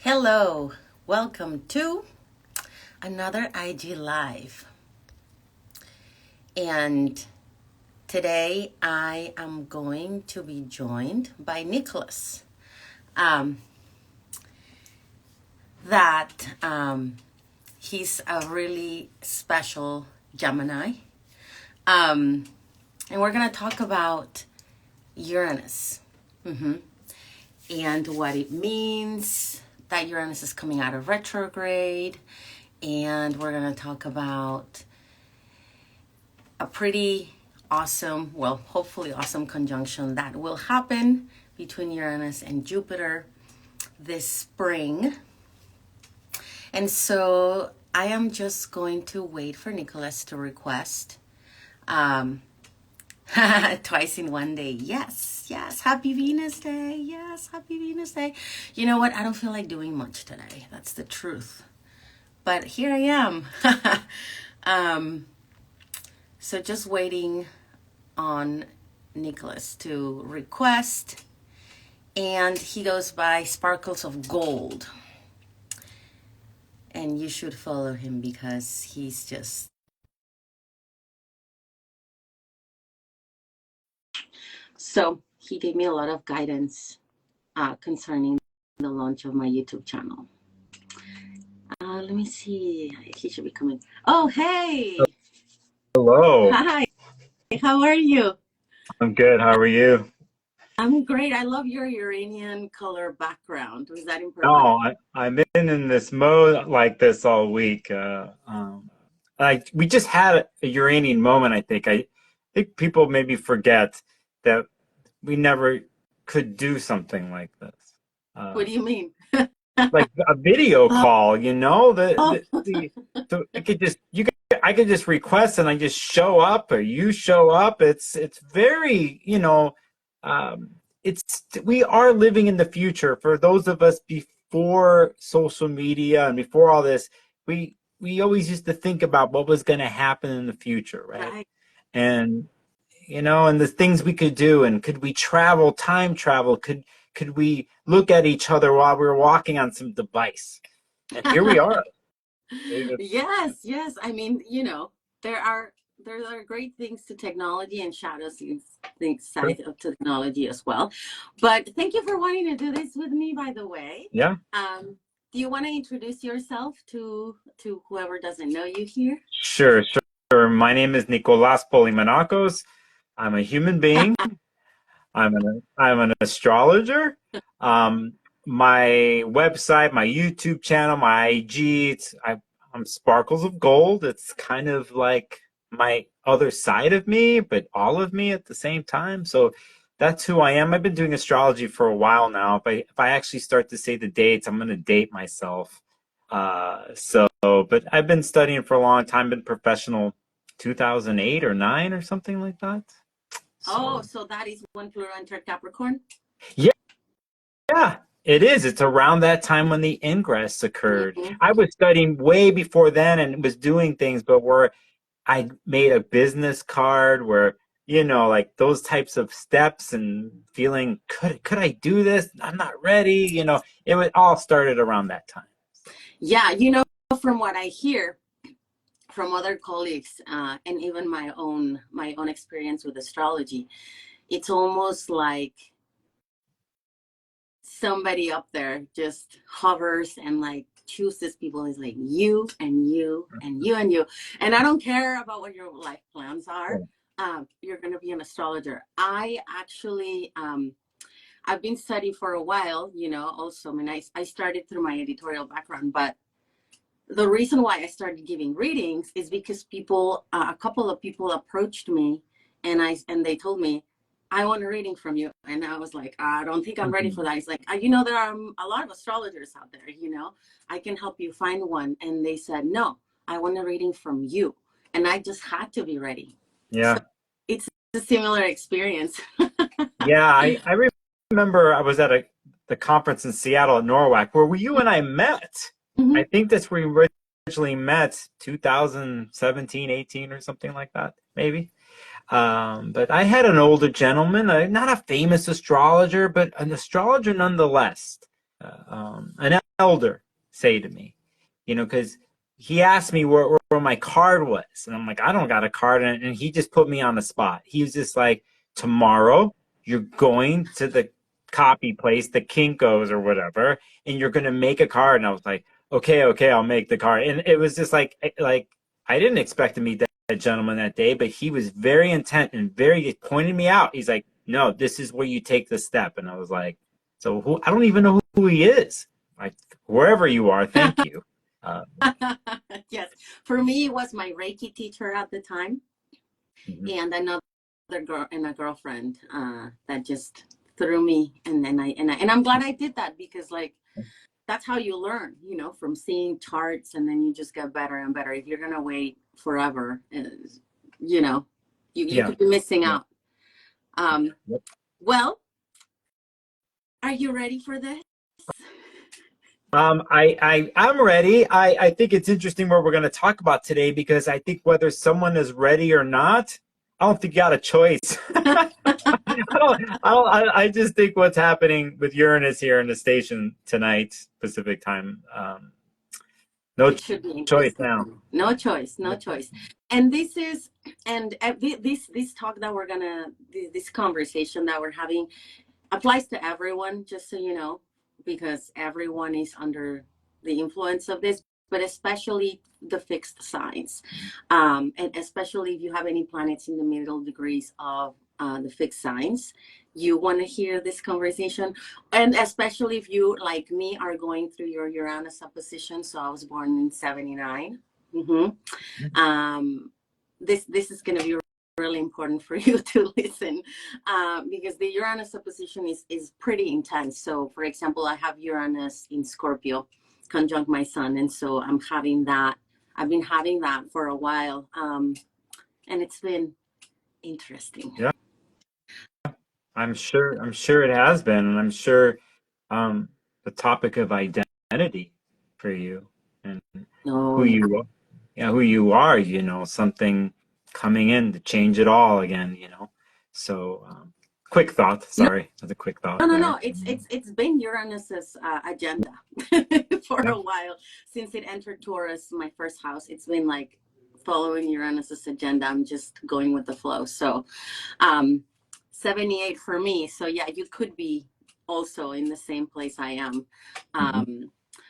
Hello, welcome to another IG Live. And today I am going to be joined by Nicholas. He's a really special Gemini. And we're going to talk about Uranus and what it means that Uranus is coming out of retrograde. And we're going to talk about a pretty awesome, well, hopefully awesome conjunction that will happen between Uranus and Jupiter this spring. And so I am just going to wait for Nicholas to request twice in one day. Yes, happy Venus Day. Yes, happy Venus Day. You know what? I don't feel like doing much today. That's the truth. But here I am. So just waiting on Nicholas to request. And he goes by Sparkles of Gold. And you should follow him because he's just... So he gave me a lot of guidance concerning the launch of my YouTube channel. Let me see. He should be coming. Oh, hey. Hello. Hi. How are you? I'm good. How are you? I'm great. I love your Uranian color background. Was that in purpose? No, I've been in this mode like this all week. Like we just had a Uranian moment. I think people maybe forget that we never could do something like this. What do you mean? Like a video call, so I could just request and I just show up or you show up. It's very, we are living in the future. For those of us before social media and before all this, we always used to think about what was going to happen in the future, right? And and the things we could do, and could we time travel, could we look at each other while we were walking on some device? And here we are. Yes. I mean, there are great things to technology and shadows things side of technology as well. But thank you for wanting to do this with me, by the way. Yeah. Do you want to introduce yourself to whoever doesn't know you here? Sure. My name is Nicholas Polimenakos. I'm a human being. I'm an astrologer. My website, my YouTube channel, my IG, I'm Sparkles of Gold. It's kind of like my other side of me, but all of me at the same time. So that's who I am. I've been doing astrology for a while now. If I actually start to say the dates, I'm going to date myself. But I've been studying for a long time, been professional 2008 or 9 or something like that. So that is when Pluto entered Capricorn? Yeah, it is. It's around that time when the ingress occurred. I was studying way before then and was doing things, but where I made a business card where, like those types of steps and feeling, could I do this? I'm not ready. It all started around that time. Yeah, from what I hear from other colleagues and even my own experience with astrology, it's almost like somebody up there just hovers and like chooses people. Is like you and you and you and you, and I don't care about what your life plans are. You're going to be an astrologer. I actually I've been studying for a while, also. I mean, I started through my editorial background, but the reason why I started giving readings is because a couple of people approached me and they told me, I want a reading from you. And I was like, I don't think I'm ready for that. It's like, there are a lot of astrologers out there, I can help you find one. And they said, no, I want a reading from you. And I just had to be ready. Yeah. So it's a similar experience. Yeah, I remember I was at the conference in Seattle at NORWAC where you and I met. I think that's where we originally met, 2017, 18 or something like that, maybe. But I had an older gentleman, not a famous astrologer, but an astrologer nonetheless, an elder say to me, because he asked me where my card was, and I'm like, I don't got a card, and he just put me on the spot. He was just like, tomorrow you're going to the copy place, the Kinko's or whatever, and you're gonna make a card. And I was like, okay, I'll make the card. And it was just like I didn't expect to meet that gentleman that day, but he was very intent and very pointed me out. He's like, no, this is where you take the step. And I was like, so I don't even know who he is. Like, wherever you are, thank you. Yes, for me, it was my Reiki teacher at the time, and another girl and a girlfriend that just threw me, and I'm glad I did that, because like that's how you learn, from seeing charts, and then you just get better and better. If you're gonna wait forever, you could be missing out. Well, are you ready for this? I'm ready. I think it's interesting what we're going to talk about today, because I think whether someone is ready or not, I don't think you got a choice. I just think what's happening with Uranus here in the station tonight, Pacific time, no choice now. No choice. And this talk that we're gonna, this conversation that we're having applies to everyone, just so you know, because everyone is under the influence of this, but especially the fixed signs, and especially if you have any planets in the middle degrees of the fixed signs, you want to hear this conversation. And especially if you, like me, are going through your Uranus opposition. So I was born in 79. This is going to be really important for you to listen, because the Uranus opposition is pretty intense. So for example, I have Uranus in Scorpio conjunct my sun, and so I've been having that for a while, and it's been interesting. Yeah, I'm sure it has been, and I'm sure the topic of identity for you and who you are, something coming in to change it all again, So quick thought. Sorry, that's a quick thought. No. It's been Uranus's agenda for a while, since it entered Taurus, my first house. It's been like following Uranus's agenda. I'm just going with the flow. So 78 for me. So yeah, you could be also in the same place I am.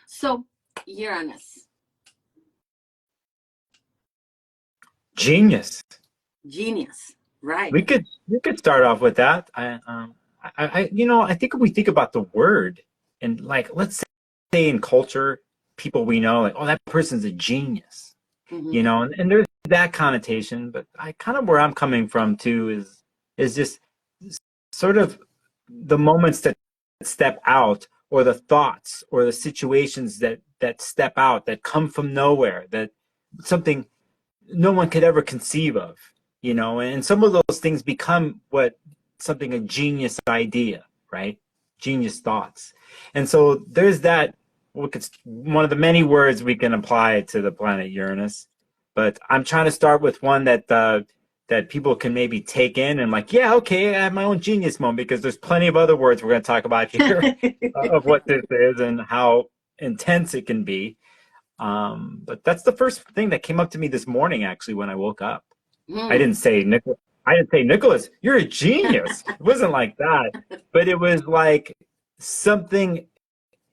So Uranus. Genius. Right. We could start off with that. I think if we think about the word, and like, let's say in culture, people we know, like, oh, that person's a genius, and there's that connotation. But where I'm coming from too is just sort of the moments that step out, or the thoughts or the situations that step out, that come from nowhere, that something no one could ever conceive of, and some of those things become a genius idea, right? Genius thoughts. And so there's that. One of the many words we can apply to the planet Uranus, but I'm trying to start with one that people can maybe take in and like, yeah, okay, I have my own genius moment, because there's plenty of other words we're going to talk about here of what this is and how intense it can be. But that's the first thing that came up to me this morning, actually, when I woke up. I didn't say, Nicholas, you're a genius. It wasn't like that, but it was like something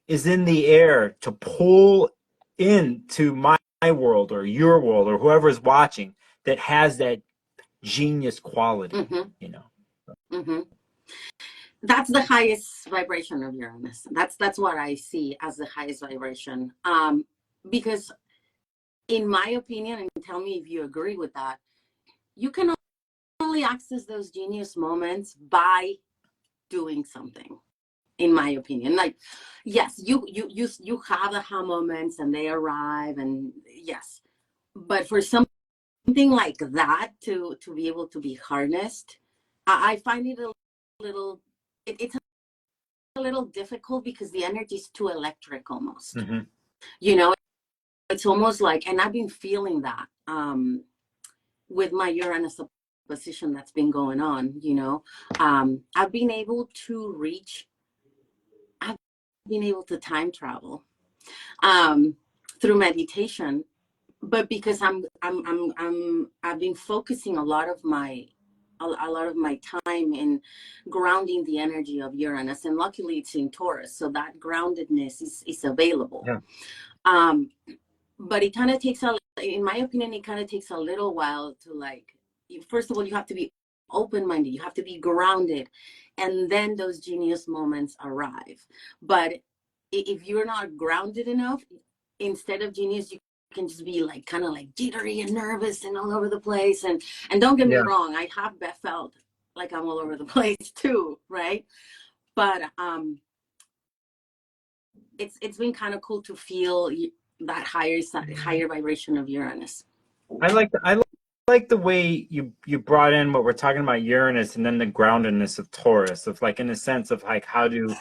is in the air to pull into my world or your world or whoever's watching that has that genius quality, That's the highest vibration of Uranus. That's what I see as the highest vibration. Because in my opinion, and tell me if you agree with that, you can only access those genius moments by doing something, in my opinion. Like, yes, you have aha moments and they arrive, and yes, but for something like that to be able to be harnessed, I find it it's a little difficult, because the energy is too electric almost. It's almost like, and I've been feeling that with my Uranus opposition that's been going on. I've been able to time travel. through meditation. But because I've been focusing a lot of my time in grounding the energy of Uranus, and luckily it's in Taurus, so that groundedness is available. Yeah. But it kind of takes in my opinion, it kind of takes a little while to, like, first of all, you have to be open-minded, you have to be grounded, and then those genius moments arrive. But if you're not grounded enough, instead of genius, you can just be like kind of like jittery and nervous and all over the place. And don't get me wrong, I have felt like I'm all over the place too, right? But it's been kind of cool to feel that higher vibration of Uranus. I like the way you brought in what we're talking about, Uranus, and then the groundedness of Taurus, of like, in a sense of like how to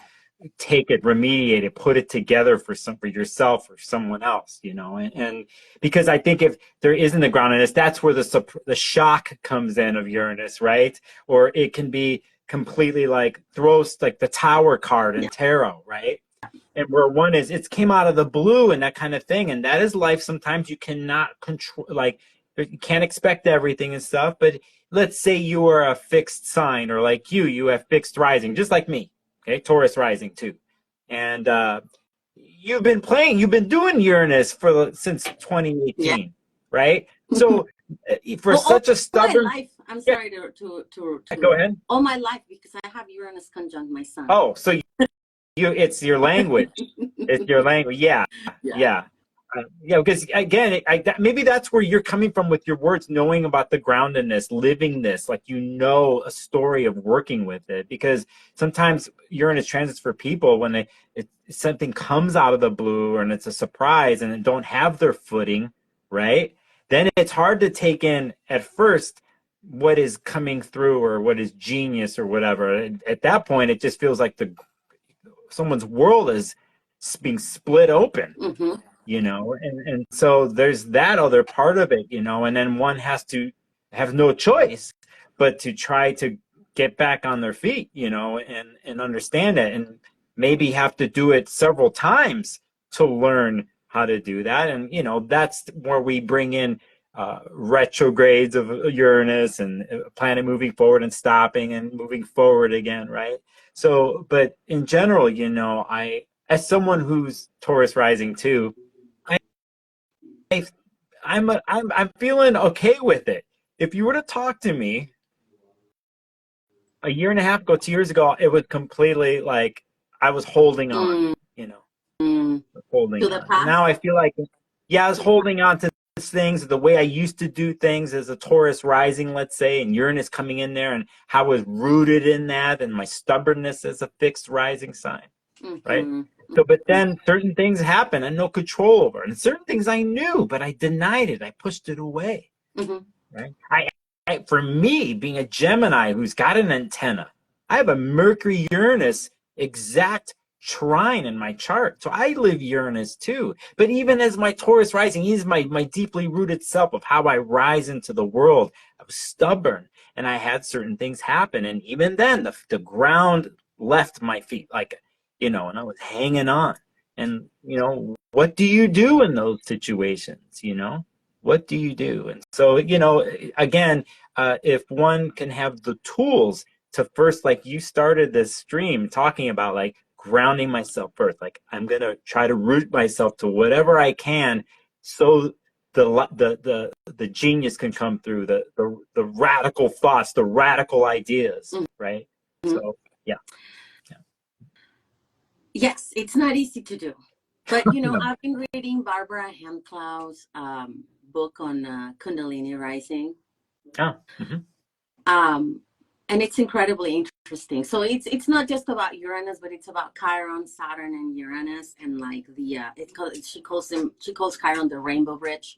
take it, remediate it, put it together for yourself or someone else, you know. And because I think if there isn't a groundedness, that's where the shock comes in of Uranus, right? Or it can be completely like throws, like the Tower card in tarot, right? And where one is, it came out of the blue and that kind of thing, and that is life. Sometimes you cannot control, like you can't expect everything and stuff. But let's say you are a fixed sign, or like you have fixed rising, just like me. Okay, Taurus rising too, and you've been doing Uranus since 2018, right? So for such a stubborn, all my life, I'm sorry to go ahead. All my life, because I have Uranus conjunct my sun. Oh, so it's your language. It's your language. Yeah. Because again, maybe that's where you're coming from with your words, knowing about the groundedness, living this, like, you know, a story of working with it. Because sometimes Uranus transits for people when something comes out of the blue and it's a surprise and they don't have their footing, right? Then it's hard to take in at first what is coming through or what is genius or whatever. At that point, it just feels like someone's world is being split open. Mm-hmm. You know, and so there's that other part of it, you know, and then one has to have no choice but to try to get back on their feet, you know, and understand it, and maybe have to do it several times to learn how to do that. And, you know, that's where we bring in retrogrades of Uranus and planet moving forward and stopping and moving forward again, right? So, but in general, you know, as someone who's Taurus rising too, I'm feeling okay with it. If you were to talk to me a year and a half ago, 2 years ago, it was completely like I was holding on, you know, holding on. And now I feel like, I was holding on to things, the way I used to do things as a Taurus rising, let's say, and Uranus coming in there, and how I was rooted in that, and my stubbornness as a fixed rising sign, right? So, but then certain things happen and no control over, and certain things I knew, but I denied it. I pushed it away, right? For me, being a Gemini who's got an antenna, I have a Mercury Uranus exact trine in my chart. So I live Uranus too. But even as my Taurus rising, he's my deeply rooted self of how I rise into the world. I was stubborn and I had certain things happen. And even then, the ground left my feet, like, you know, and I was hanging on. And, you know, what do you do in those situations? You know, what do you do? And so, you know, again, if one can have the tools to first, like you started this stream talking about, like, grounding myself first, like, I'm going to try to root myself to whatever I can so the genius can come through, the radical thoughts, the radical ideas, right? So, yeah. Yes, it's not easy to do. But, you know, I've been reading Barbara Handclaugh's book on Kundalini rising. And it's incredibly interesting. So it's not just about Uranus, but it's about Chiron, Saturn, and Uranus, and like she calls Chiron the rainbow bridge.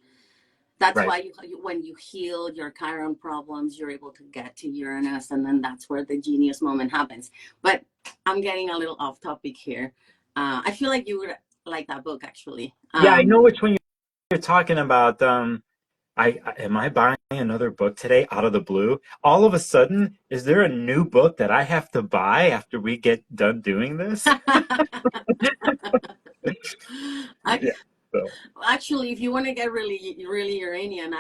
That's why when you heal your Chiron problems, you're able to get to Uranus, and then that's where the genius moment happens. But I'm getting a little off topic here. I feel like you would like that book, actually. Yeah, I know which one you're talking about. Am I buying another book today out of the blue? All of a sudden, is there a new book that I have to buy after we get done doing this? actually, if you want to get really, really Uranian,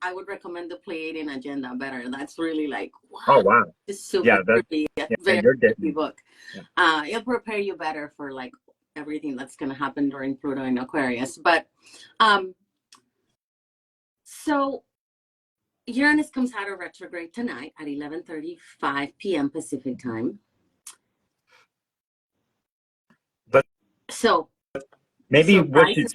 I would recommend the Pleiadian Agenda better. That's really like, Oh, wow, wow. it's super Yeah, that's, trippy, yeah, very you're trippy getting, book. yeah. It'll prepare you better for like everything that's going to happen during Pluto in Aquarius. But so Uranus comes out of retrograde tonight at 11:35 p.m. Pacific time. But So maybe surprises.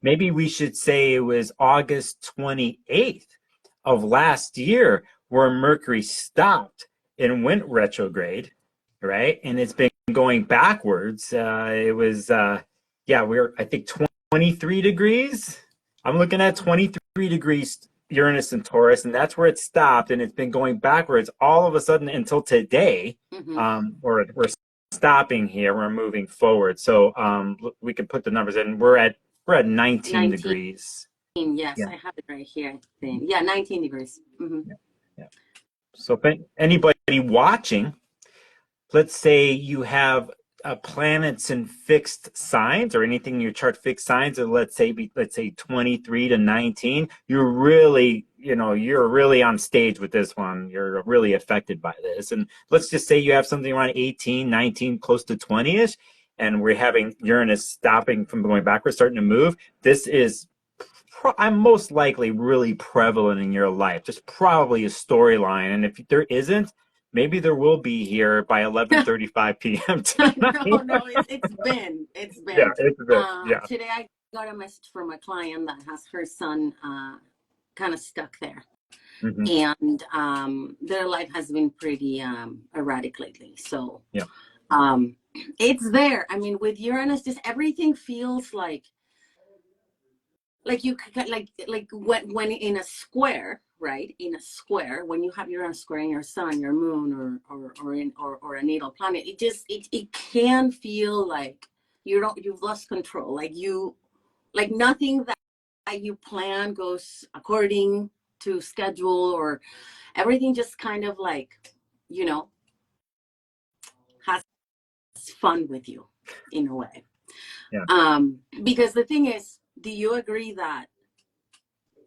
maybe we should say it was August 28th of last year where Mercury stopped and went retrograde, right? And it's been going backwards. It was, yeah, we're, I think, 23 degrees. I'm looking at 23 degrees Uranus and Taurus, and that's where it stopped. And it's been going backwards all of a sudden until today. We're stopping here. We're moving forward. So we can put the numbers in. We're at 19 degrees. Yes, Yeah. I have it right here, I think. Yeah, 19 degrees. Yeah. Yeah. So if anybody watching, let's say you have planets in fixed signs or anything in your chart fixed signs, or let's say 23 to 19, you're really, you're really on stage with this one. You're really affected by this. And let's just say you have something around 18, 19, close to 20ish, and we're having Uranus stopping from going backwards, starting to move. This is I'm most likely really prevalent in your life. There's probably a storyline, and if there isn't, maybe there will be here by 11:35 p.m. tonight. No, it's been. Yeah, it's been. Yeah. Today I got a message from a client that has her son kind of stuck there, and their life has been pretty erratic lately. So yeah, it's there. I mean, with Uranus, just everything feels like you like when in a square, right? In a square, when you have Uranus squaring your sun, your moon, or a natal planet, it can feel like you've lost control. Like nothing that you plan goes according to schedule, or everything just kind of like, has fun with you in a way. Yeah. Because the thing is, do you agree that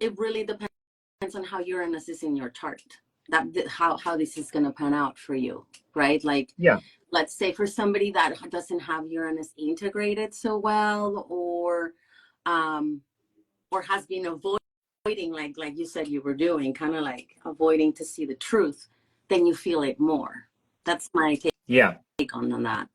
it really depends on how Uranus is in your chart, how this is going to pan out for you, right? Like, yeah. Let's say for somebody that doesn't have Uranus integrated so well, or has been avoiding, like you said you were doing, kind of like avoiding to see the truth, then you feel it more. That's my take on that.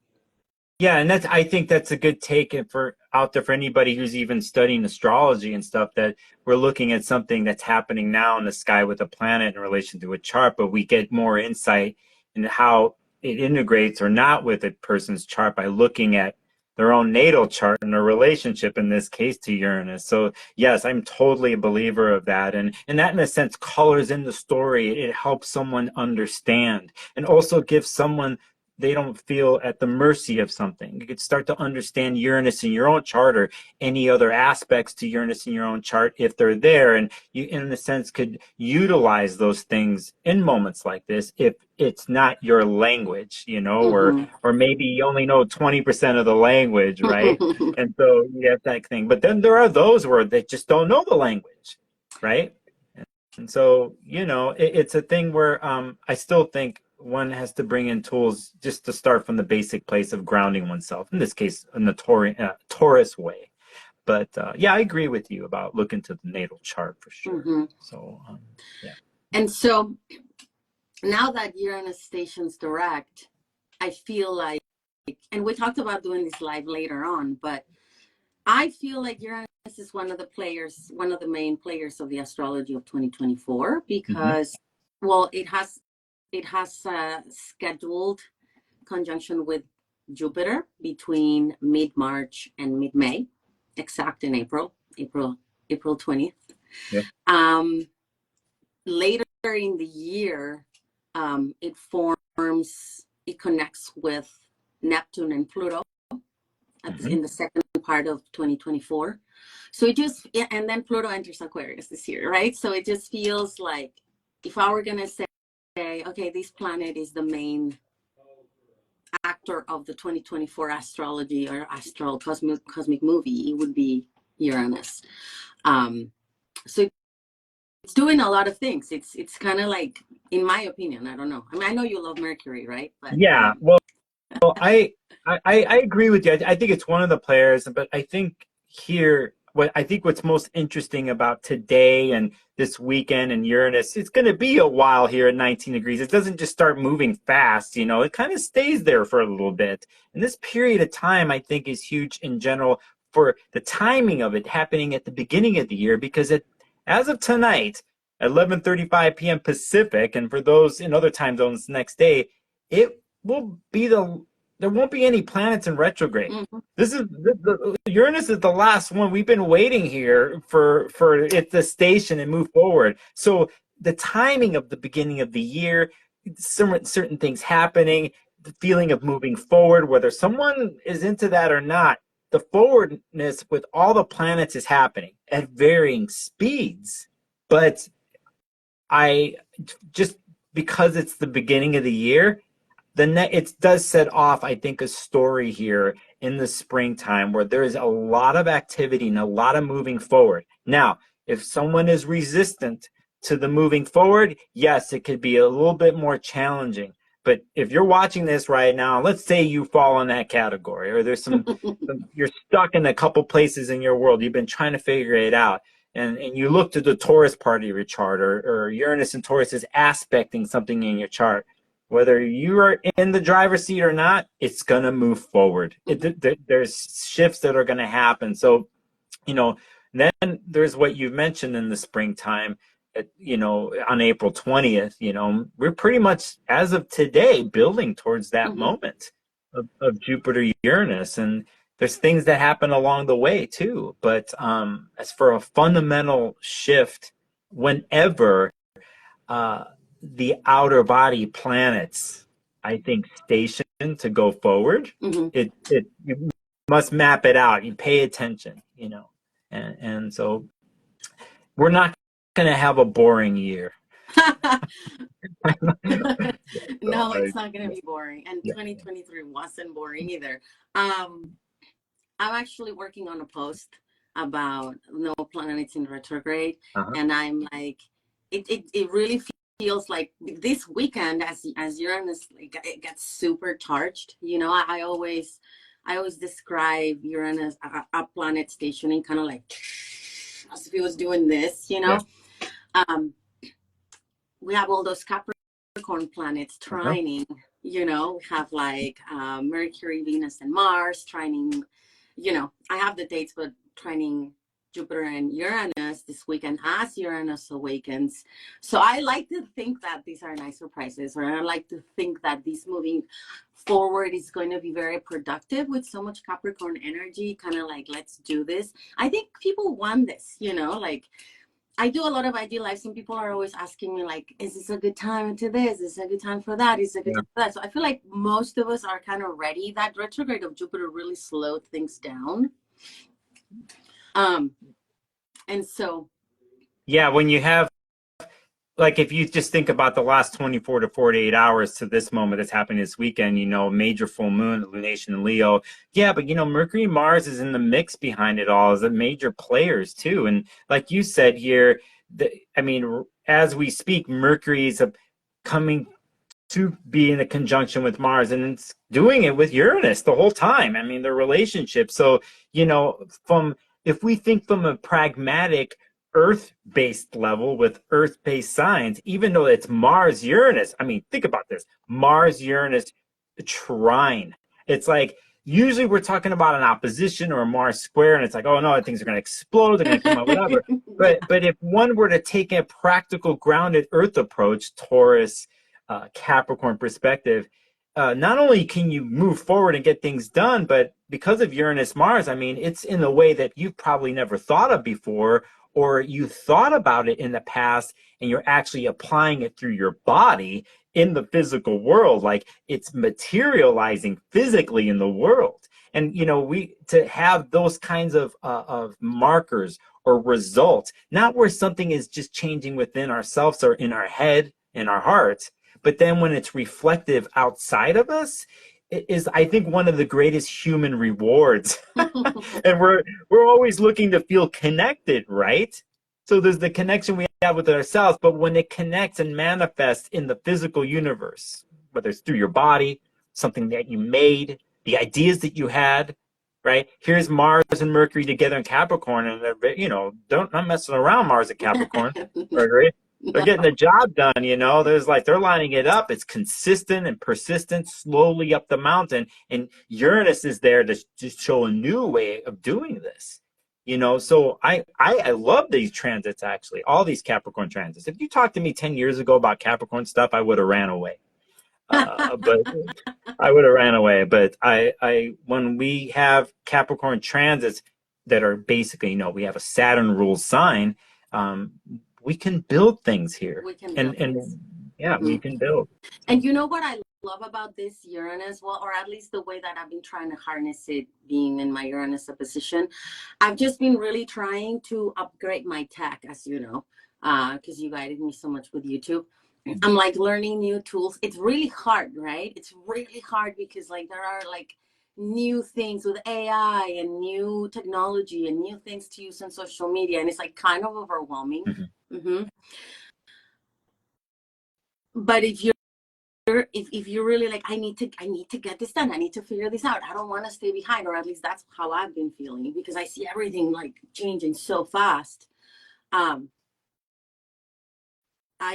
Yeah, and I think that's a good take for out there for anybody who's even studying astrology and stuff, that we're looking at something that's happening now in the sky with a planet in relation to a chart, but we get more insight into how it integrates or not with a person's chart by looking at their own natal chart and their relationship, in this case, to Uranus. So yes, I'm totally a believer of that. And that, in a sense, colors in the story. It helps someone understand, and also gives someone, they don't feel at the mercy of something. You could start to understand Uranus in your own chart, or any other aspects to Uranus in your own chart if they're there. And you, in a sense, could utilize those things in moments like this if it's not your language, or maybe you only know 20% of the language, right? And so you have that thing. But then there are those where they just don't know the language, right? And so, it's a thing where I still think one has to bring in tools just to start from the basic place of grounding oneself, in this case, in the Taurus way. But yeah, I agree with you about looking to the natal chart for sure. So, yeah. And so now that Uranus stations direct, I feel like, and we talked about doing this live later on, but I feel like Uranus is one of the main players of the astrology of 2024, because, well, it has scheduled conjunction with Jupiter between mid-March and mid-May, exact in April 20th. Yeah. Later in the year, it connects with Neptune and Pluto in the second part of 2024. So and then Pluto enters Aquarius this year, right? So it just feels like, if I were going to say, okay, this planet is the main actor of the 2024 astrology or astral cosmic movie, it would be Uranus. So it's doing a lot of things. It's kind of like, in my opinion, I don't know. I mean, I know you love Mercury, right? But Yeah, well, I agree with you. I think it's one of the players, but I think here, what's most interesting about today and this weekend and Uranus, it's going to be a while here at 19 degrees. It doesn't just start moving fast, it kind of stays there for a little bit. And this period of time, I think, is huge in general for the timing of it happening at the beginning of the year, because as of tonight, at 11:35 p.m. Pacific, and for those in other time zones next day, it will be there won't be any planets in retrograde. mm-hmm. This is Uranus is the last one. We've been waiting here for it to station and move forward. So the timing of the beginning of the year, certain things happening, the feeling of moving forward, whether someone is into that or not, the forwardness with all the planets is happening at varying speeds. But I just because it's the beginning of the year, it does set off, I think, a story here in the springtime where there is a lot of activity and a lot of moving forward. Now, if someone is resistant to the moving forward, yes, it could be a little bit more challenging. But if you're watching this right now, let's say you fall in that category, or there's you're stuck in a couple places in your world, you've been trying to figure it out, and you look to the Taurus part of your chart, or Uranus and Taurus is aspecting something in your chart. Whether you are in the driver's seat or not, it's going to move forward. There's shifts that are going to happen. So, then there's what you mentioned in the springtime, on April 20th, we're pretty much, as of today, building towards that Mm-hmm. moment of Jupiter Uranus. And there's things that happen along the way too. But as for a fundamental shift, whenever the outer body planets, I think, station to go forward, Mm-hmm. you must map it out. You pay attention, and so we're not going to have a boring year. No, it's not going to be boring. And Yeah. 2023 wasn't boring either. I'm actually working on a post about no planets in retrograde. Uh-huh. And I'm like, it really feels like this weekend, as Uranus, it gets super charged. I always describe Uranus, a planet stationing, kind of like as if it was doing this. Yeah. We have all those Capricorn planets trining. We have like Mercury, Venus, and Mars trining. I have the dates, but trining Jupiter and Uranus this weekend as Uranus awakens. So I like to think that these are nice surprises, or I like to think that this moving forward is going to be very productive with so much Capricorn energy, kind of like, let's do this. I think people want this, like, I do a lot of IG lives, and people are always asking me, like, is this a good time to this? Is this a good time for that? Is this a good time for that? So I feel like most of us are kind of ready. That retrograde of Jupiter really slowed things down. And so. Yeah, when you have, like, if you just think about the last 24 to 48 hours to this moment that's happening this weekend, major full moon, lunation in Leo. Yeah, but, Mercury and Mars is in the mix behind it all as the major players too. And like you said here, as we speak, Mercury is coming to be in a conjunction with Mars, and it's doing it with Uranus the whole time. The relationship. So, if we think from a pragmatic Earth-based level with Earth-based signs, even though it's Mars-Uranus, think about this, Mars-Uranus trine. It's like, usually we're talking about an opposition or a Mars square, and it's like, oh no, things are going to explode, they're going to come out, whatever. But if one were to take a practical, grounded Earth approach, Taurus, Capricorn perspective, not only can you move forward and get things done, but because of Uranus Mars, it's in a way that you've probably never thought of before, or you thought about it in the past, and you're actually applying it through your body in the physical world, like it's materializing physically in the world. And to have those kinds of markers or results, not where something is just changing within ourselves or in our head, in our hearts, but then when it's reflective outside of us, is I think one of the greatest human rewards. And we're always looking to feel connected, right? So there's the connection we have with ourselves, but when it connects and manifests in the physical universe, whether it's through your body, something that you made, the ideas that you had, right? Here's Mars and Mercury together in Capricorn, and they're, don't not messing around, Mars and Capricorn, right? They're getting the job done, There's like they're lining it up. It's consistent and persistent, slowly up the mountain. And Uranus is there to just show a new way of doing this. So I love these transits, actually, all these Capricorn transits. If you talked to me 10 years ago about Capricorn stuff, I would have ran away. But I would have ran away. But when we have Capricorn transits that are basically, we have a Saturn rules sign, we can build things here. We can build things. Yeah, we can build. And you know what I love about this Uranus, well, or at least the way that I've been trying to harness it, being in my Uranus opposition, I've just been really trying to upgrade my tech, as you know, because you guided me so much with YouTube. I'm like learning new tools. It's really hard, right? It's really hard because like there are like new things with AI and new technology and new things to use on social media, and it's like kind of overwhelming. But if you're really like, I need to get this done, I need to figure this out, I don't want to stay behind, or at least that's how I've been feeling, because I see everything like changing so fast. I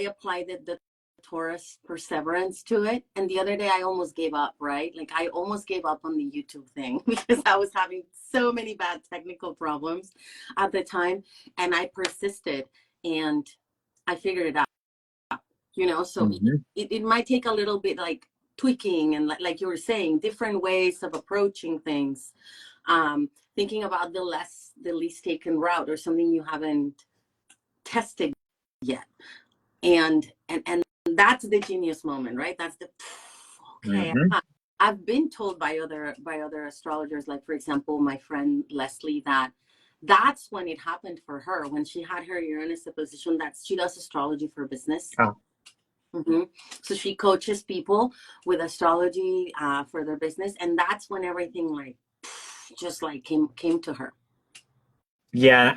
applied the Taurus perseverance to it, and the other day I almost gave up, right? Like I almost gave up on the YouTube thing because I was having so many bad technical problems at the time, and I persisted and I figured it out. So it might take a little bit like tweaking and like you were saying, different ways of approaching things, thinking about the least taken route, or something you haven't tested yet, and that's the genius moment, right? That's the okay. I've been told by other astrologers, like for example my friend Leslie, that's when it happened for her, when she had her Uranus opposition. That she does astrology for business. So she coaches people with astrology for their business, and that's when everything like just like came to her. Yeah,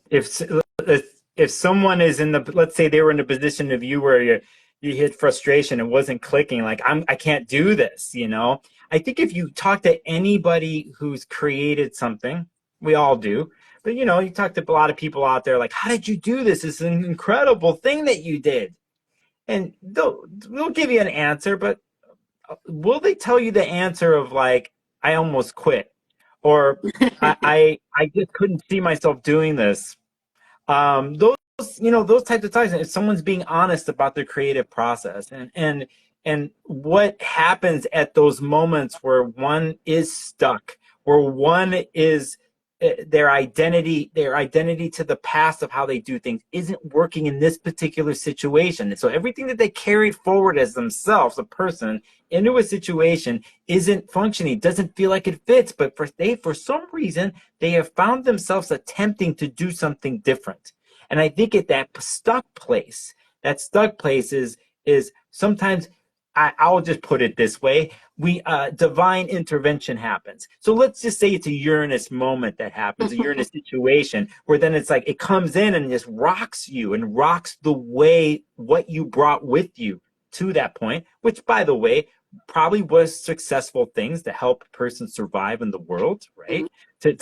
if someone is let's say they were in a position of you where you hit frustration and wasn't clicking, like I can't do this, I think if you talk to anybody who's created something, we all do, but you talk to a lot of people out there, like, how did you do this? It's an incredible thing that you did. And they'll give you an answer, but will they tell you the answer of like, I almost quit, or I just couldn't see myself doing this? Those types of times, if someone's being honest about their creative process, and what happens at those moments where one is stuck, where one is their identity to the past of how they do things isn't working in this particular situation. And so everything that they carried forward as themselves, a person, into a situation isn't functioning, doesn't feel like it fits, but for some reason, they have found themselves attempting to do something different. And I think at that stuck place is sometimes, I'll just put it this way, divine intervention happens. So let's just say it's a Uranus moment that happens, a Uranus situation, where then it's like it comes in and just rocks you and rocks the way what you brought with you to that point, which, by the way, probably was successful things to help a person survive in the world, right? To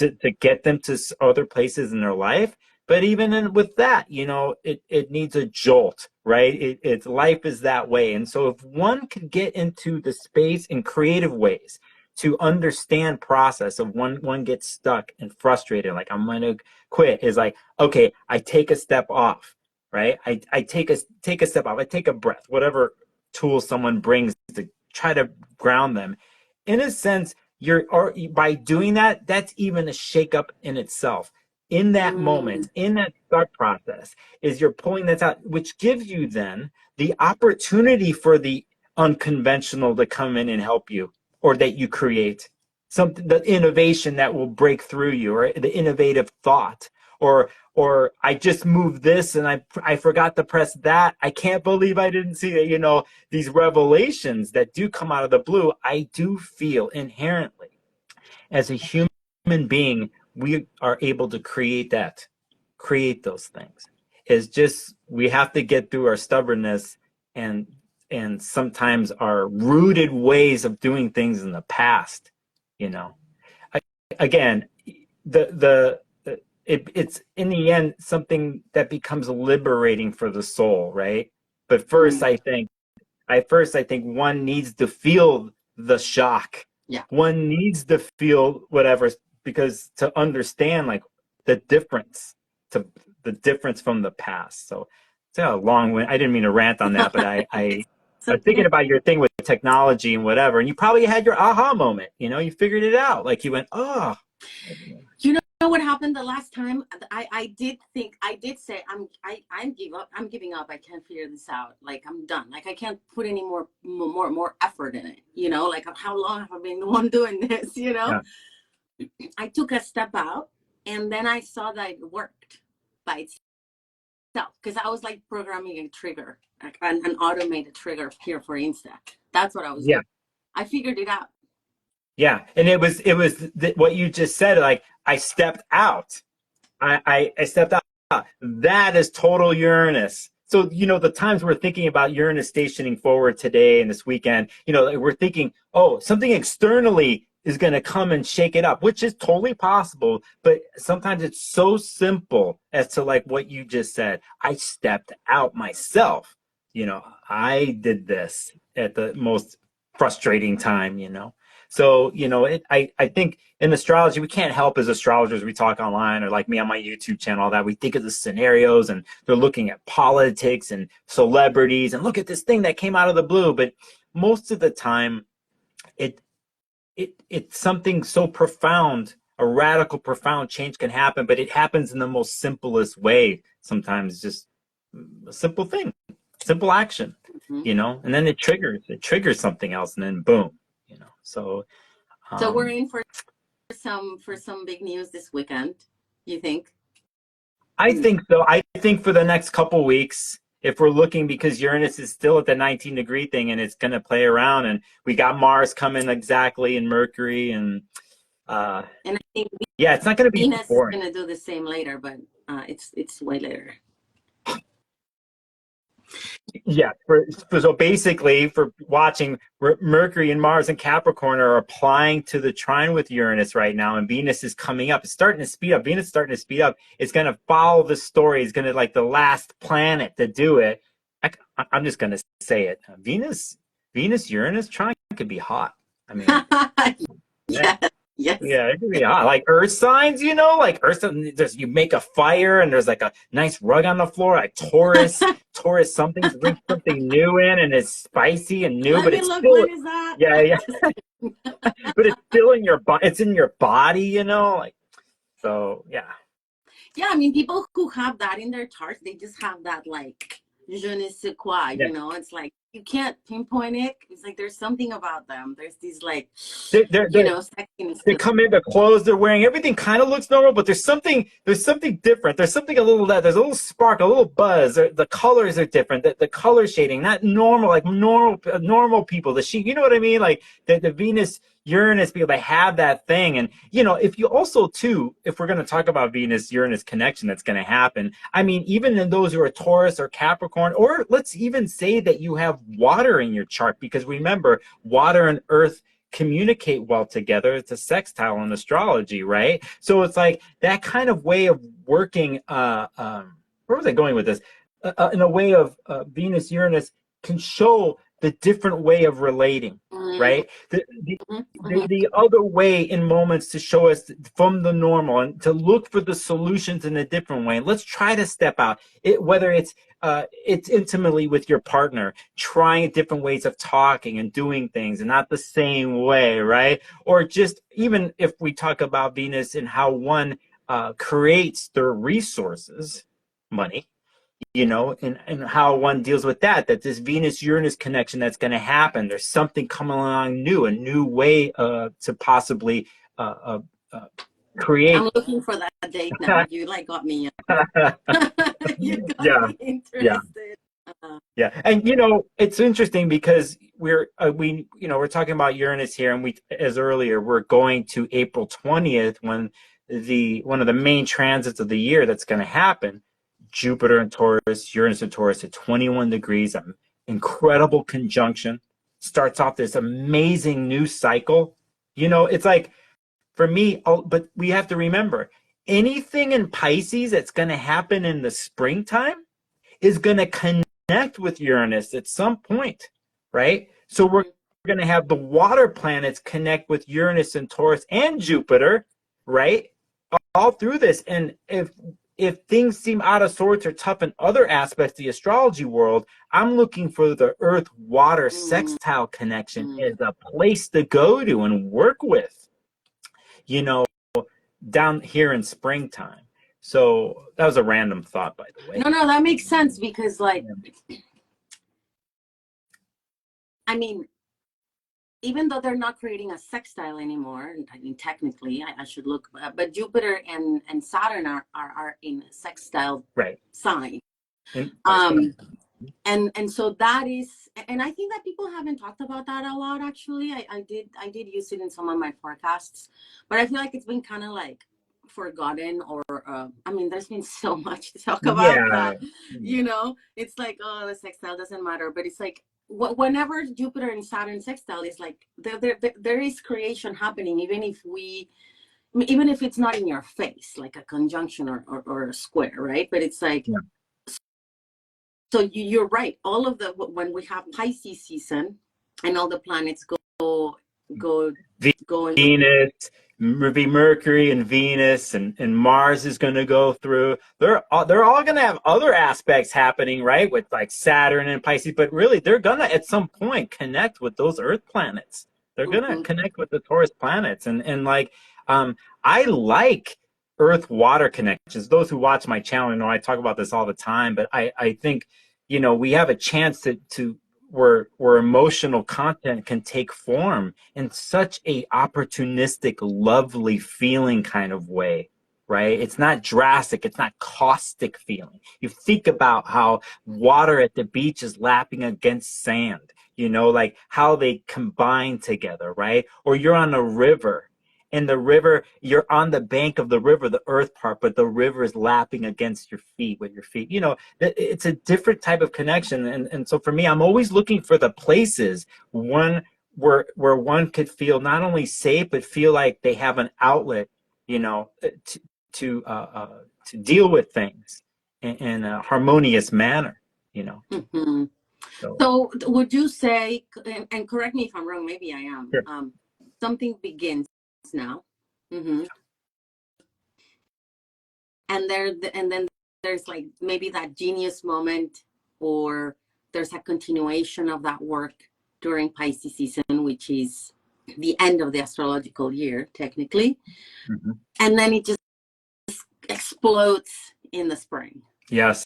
get them to other places in their life. But even with that, it needs a jolt, right? It's life is that way. And so if one could get into the space in creative ways to understand process of one gets stuck and frustrated, like I'm going to quit, is like, okay, I take a step off, right? I take a step off. I take a breath, whatever tool someone brings to try to ground them. In a sense, by doing that, that's even a shakeup in itself. In that moment, in that thought process, is you're pulling that out, which gives you then the opportunity for the unconventional to come in and help you, or that you create something, the innovation that will break through you, or the innovative thought, or I just moved this and I forgot to press that. I can't believe I didn't see it. You know, these revelations that do come out of the blue, I do feel inherently as a human being, we are able to create those things. It's just we have to get through our stubbornness and sometimes our rooted ways of doing things in the past. You know, again, it's in the end something that becomes liberating for the soul, right? But first, I think one needs to feel the shock. Yeah. One needs to feel whatever, because to understand like the difference from the past. So it's a long way. I didn't mean to rant on that, but I was thinking about your thing with technology and whatever, and you probably had your aha moment. You know, you figured it out. Like you went, oh. You know what happened the last time? I did say I'm giving up. I can't figure this out. Like I'm done. Like I can't put any more effort in it. You know, like how long have I been the one doing this? You know, yeah. I took a step out, and then I saw that it worked by itself, because I was like programming a trigger, like an automated trigger here for Insta. That's what I was doing. I figured it out. Yeah, and it was what you just said. Like I stepped out. I stepped out. That is total Uranus. So you know the times we're thinking about Uranus stationing forward today and this weekend. You know we're thinking, oh, something externally is going to come and shake it up, which is totally possible. But sometimes it's so simple as to like what you just said. I stepped out myself. You know, I did this at the most frustrating time. You know. So, you know, I think in astrology, we can't help as astrologers. We talk online or like me on my YouTube channel, all that. We think of the scenarios and they're looking at politics and celebrities and look at this thing that came out of the blue. But most of the time, it's something so profound, a radical, profound change can happen, but it happens in the most simplest way. Sometimes just a simple thing, simple action, you know, and then it triggers something else, and then boom. You know, so we're in for some big news this weekend. You think? I think so. I think for the next couple weeks, if we're looking, because Uranus is still at the 19-degree thing, and it's going to play around, and we got Mars coming exactly in Mercury, and I think it's not going to be Venus boring. is going to do the same later, but it's way later. Yeah, so basically for watching, Mercury and Mars and Capricorn are applying to the trine with Uranus right now, and Venus is coming up. It's starting to speed up. Venus is starting to speed up. It's going to follow the story. It's going to like the last planet to do it. I'm just going to say it. Venus Uranus trine could be hot. I mean, Yes. Yeah, it could be hot. Like earth signs, you know, like earth signs, you make a fire and there's like a nice rug on the floor, like Taurus something brings something new in, and it's spicy and new, but it's still, when is that? Yeah. But it's still in your body. It's in your body, you know, like, so yeah. Yeah, I mean, people who have that in their charts, they just have that like je ne sais quoi, you know. It's like you can't pinpoint it. It's like there's something about them. There's these like, you know, sexiness. They come in, the clothes they're wearing, everything kind of looks normal, but there's something different. There's something there's a little spark, a little buzz. The colors are different. The color shading, not normal, like normal people. You know what I mean? Like the Venus Uranus people, they have that thing. And you know, if you also too, if we're going to talk about Venus Uranus connection that's going to happen, I mean, even in those who are Taurus or Capricorn, or let's even say that you have water in your chart, because remember, water and earth communicate well together. It's a sextile in astrology, right? So it's like that kind of way of working. Where was I going with this? In a way of Venus Uranus can show the different way of relating, right? The other way in moments to show us from the normal and to look for the solutions in a different way. And let's try to step out. Whether it's intimately with your partner, trying different ways of talking and doing things and not the same way, right? Or just even if we talk about Venus and how one creates their resources, money, you know, and how one deals with that this Venus-Uranus connection that's going to happen. There's something coming along new, a new way to possibly create. I'm looking for that date now. You like got me. You got Yeah, me yeah. interested. Yeah, and it's interesting because we're talking about Uranus here, and as earlier we're going to April 20th when the one of the main transits of the year that's going to happen, Jupiter and Taurus, Uranus and Taurus at 21 degrees, an incredible conjunction, starts off this amazing new cycle. It's like for me, but we have to remember anything in Pisces that's going to happen in the springtime is going to connect with Uranus at some point, right? So we're going to have the water planets connect with Uranus and Taurus and Jupiter, right? All through this. And if things seem out of sorts or tough in other aspects of the astrology world, I'm looking for the Earth water sextile connection as a place to go to and work with, down here in springtime. So that was a random thought, by the way. No, that makes sense because, like, I mean, even though they're not creating a sextile anymore, I mean, technically, I should look, but Jupiter and Saturn are in a sextile sign. And so that is, and I think that people haven't talked about that a lot. Actually, I did use it in some of my forecasts, but I feel like it's been kind of like forgotten, or I mean, there's been so much to talk about that, it's like, oh, the sextile doesn't matter, but it's like whenever Jupiter and Saturn sextile is like there is creation happening, even if it's not in your face, like a conjunction or a square, right? But it's like, so you're right. All of when we have Pisces season and all the planets go Venus, be Mercury and Venus, and Mars is going to go through. They're all going to have other aspects happening, right? With like Saturn and Pisces, but really they're going to at some point connect with those Earth planets. They're going to connect with the Taurus planets, and like I like Earth water connections. Those who watch my channel know I talk about this all the time, but I think we have a chance to where emotional content can take form in such a opportunistic, lovely feeling kind of way, right? It's not drastic, it's not caustic feeling. You think about how water at the beach is lapping against sand, like how they combine together, right? Or you're on a river, and the river, you're on the bank of the river, the earth part, but the river is lapping against your feet with your feet. It's a different type of connection. And so for me, I'm always looking for the places where one could feel not only safe, but feel like they have an outlet, to deal with things in a harmonious manner, So would you say, and correct me if I'm wrong, maybe I am, Sure. Something begins now, and then there's like maybe that genius moment, or there's a continuation of that work during Pisces season, which is the end of the astrological year technically, and then it just explodes in the spring. Yes.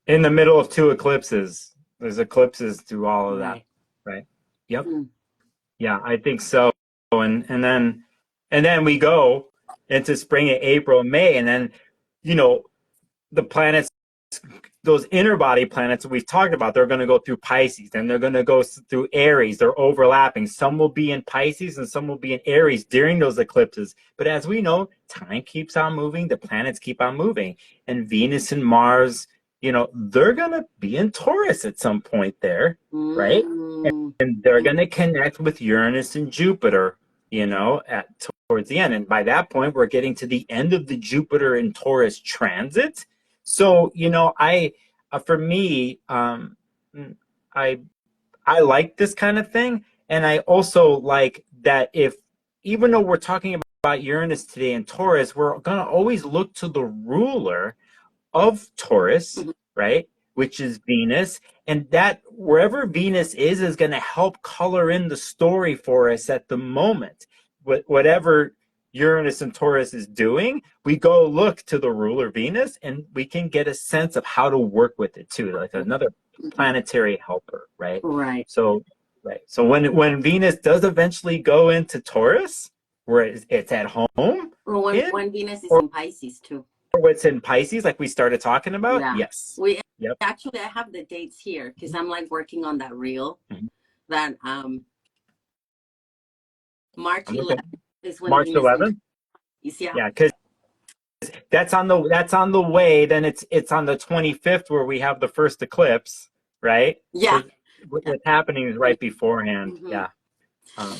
In the middle of two eclipses. There's eclipses through all of that, right? Yep. Yeah, I think so. And then we go into spring in April, May, and then the planets, those inner body planets that we've talked about, they're going to go through Pisces, and they're going to go through Aries. They're overlapping. Some will be in Pisces and some will be in Aries during those eclipses. But as we know, time keeps on moving. The planets keep on moving. And Venus and Mars, they're going to be in Taurus at some point there, right? And they're going to connect with Uranus and Jupiter, towards the end. And by that point, we're getting to the end of the Jupiter and Taurus transit. So, for me, I like this kind of thing. And I also like that even though we're talking about Uranus today and Taurus, we're going to always look to the ruler of Taurus, right? Which is Venus. And that wherever Venus is going to help color in the story for us at the moment. Whatever Uranus and Taurus is doing, we go look to the ruler Venus, and we can get a sense of how to work with it too, like another planetary helper, right? Right. So Right. So when Venus does eventually go into Taurus, where it's at home Or in, when Venus is or in Pisces too. what's in Pisces, like we started talking about, Yeah. yes. We Yep. actually I have the dates here because I'm like working on that reel. Mhm. That March I'm looking. 11th is when March Venus enters. 11th. Yeah. Yeah, because that's on the way. Then it's on the 25th where we have the first eclipse, right? Yeah. So what's happening is right beforehand. Mm-hmm. Yeah. Um,